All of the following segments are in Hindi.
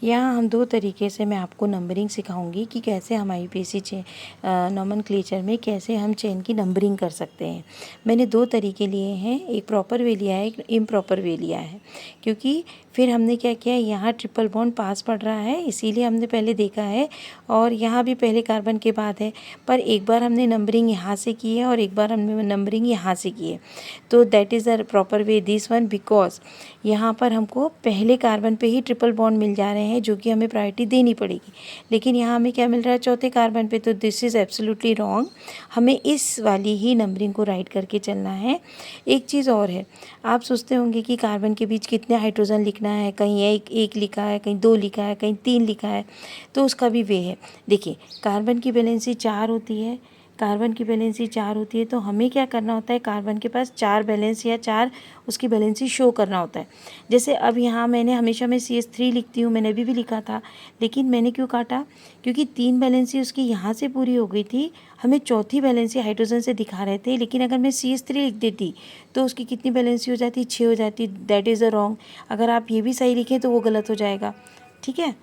यहाँ हम दो तरीके से मैं आपको नंबरिंग सिखाऊंगी कि कैसे हम आईयूपीएसी नोमेनक्लेचर में कैसे हम चेन की नंबरिंग कर सकते हैं। मैंने दो तरीके लिए हैं, एक प्रॉपर वे लिया है, एक इम्प्रॉपर वे लिया है, क्योंकि फिर हमने क्या किया, यहाँ ट्रिपल बॉन्ड पास पड़ रहा है इसीलिए हमने पहले देखा है, और यहाँ भी पहले कार्बन के बाद है, पर एक बार हमने नंबरिंग यहाँ से की है और एक बार हमने नंबरिंग यहाँ से की है। तो that is the proper way this one, because यहाँ पर हमको पहले कार्बन पे ही ट्रिपल बॉन्ड मिल जा रहे हैं जो कि हमें प्रायोरिटी देनी पड़ेगी, लेकिन यहाँ हमें क्या मिल रहा है, चौथे कार्बन पे। तो दिस इज़ एब्सोल्युटली रॉन्ग, हमें इस वाली ही नंबरिंग को राइट करके चलना है। एक चीज़ और है, आप सोचते होंगे कि कार्बन के बीच कितने हाइड्रोजन लिखना है, कहीं एक लिखा है, कहीं 2 लिखा है, कहीं 3 लिखा है, तो उसका भी वे है। देखिए, कार्बन की वैलेंसी 4 होती है, कार्बन की वैलेंसी 4 होती है, तो हमें क्या करना होता है, कार्बन के पास 4 बैलेंस या 4 उसकी वैलेंसी शो करना होता है। जैसे अब यहाँ मैंने हमेशा मैं CH3 लिखती हूँ, मैंने अभी भी लिखा था, लेकिन मैंने क्यों काटा, क्योंकि 3 बैलेंसी उसकी यहाँ से पूरी हो गई थी, हमें चौथी बैलेंसी हाइड्रोजन से दिखा रहे थे, लेकिन अगर मैं CH3 लिख देती तो उसकी कितनी बैलेंसी हो जाती, 6 हो जाती। That is a wrong. अगर आप ये भी सही लिखें तो वो गलत हो जाएगा, ठीक है।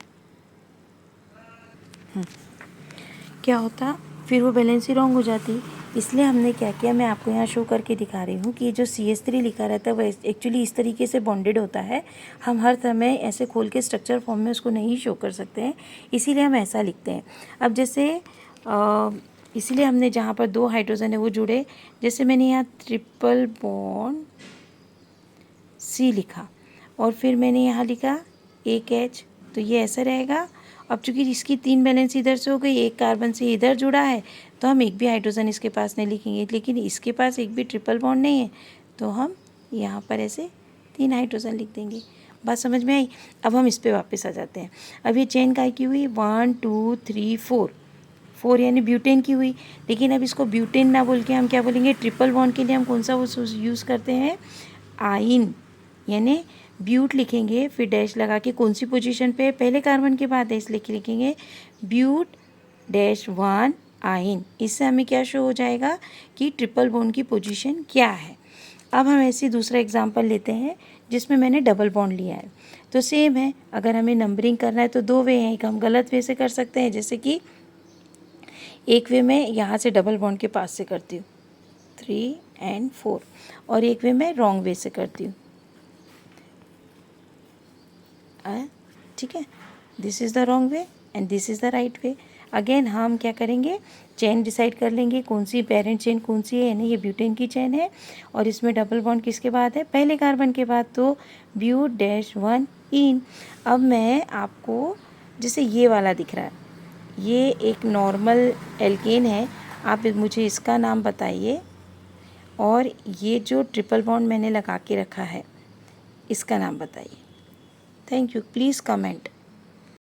क्या होता, फिर वो बैलेंस ही रॉन्ग हो जाती। इसलिए हमने क्या किया, मैं आपको यहाँ शो करके दिखा रही हूँ कि जो CH3 लिखा रहता है वो एक्चुअली इस तरीके से बॉन्डेड होता है। हम हर समय ऐसे खोल के स्ट्रक्चर फॉर्म में उसको नहीं शो कर सकते हैं, इसीलिए हम ऐसा लिखते हैं। अब जैसे इसीलिए हमने जहाँ पर 2 हाइड्रोजन है वो जुड़े, जैसे मैंने यहाँ ट्रिपल बॉन्ड C लिखा और फिर मैंने यहाँ लिखा एक H, तो ये ऐसा रहेगा। अब चूंकि इसकी 3 बैलेंस इधर से हो गई, एक कार्बन से इधर जुड़ा है, तो हम एक भी हाइड्रोजन इसके पास नहीं लिखेंगे, लेकिन इसके पास एक भी ट्रिपल बॉन्ड नहीं है, तो हम यहाँ पर ऐसे 3 हाइड्रोजन लिख देंगे। बात समझ में आई। अब हम इस पर वापस आ जाते हैं। अब ये चेन काय की हुई, 1 2 3 4 यानी ब्यूटेन की हुई, लेकिन अब इसको ब्यूटेन ना बोल के हम क्या बोलेंगे, ट्रिपल बॉन्ड के लिए हम कौन सा वो यूज़ करते हैं, आइन, यानी ब्यूट लिखेंगे, फिर डैश लगा के कौन सी पोजीशन पे, पहले कार्बन के बाद डैश लिखेंगे, ब्यूट डैश 1 आइन। इससे हमें क्या शो हो जाएगा कि ट्रिपल बॉन्ड की पोजीशन क्या है। अब हम ऐसे दूसरा एग्जांपल लेते हैं जिसमें मैंने डबल बॉन्ड लिया है। तो सेम है, अगर हमें नंबरिंग करना है तो 2 वे हैं, एक हम गलत वे से कर सकते हैं, जैसे कि एक वे में यहाँ से डबल बॉन्ड के पास से करती हूँ 3 and 4, और एक वे में रॉन्ग वे से करती हूँ, ठीक है। This is the wrong way and this is the right way. Again हम क्या करेंगे, चेन डिसाइड कर लेंगे कौन सी पेरेंट चेन कौन सी है, यानी ये ब्यूटेन की चेन है और इसमें डबल बॉन्ड किसके बाद है, पहले कार्बन के बाद, तो ब्यूट डैश 1 इन। अब मैं आपको, जैसे ये वाला दिख रहा है, ये एक नॉर्मल एल्केन है, आप मुझे इसका नाम बताइए, और ये जो ट्रिपल बॉन्ड मैंने लगा के रखा है इसका नाम बताइए। Thank you, please comment.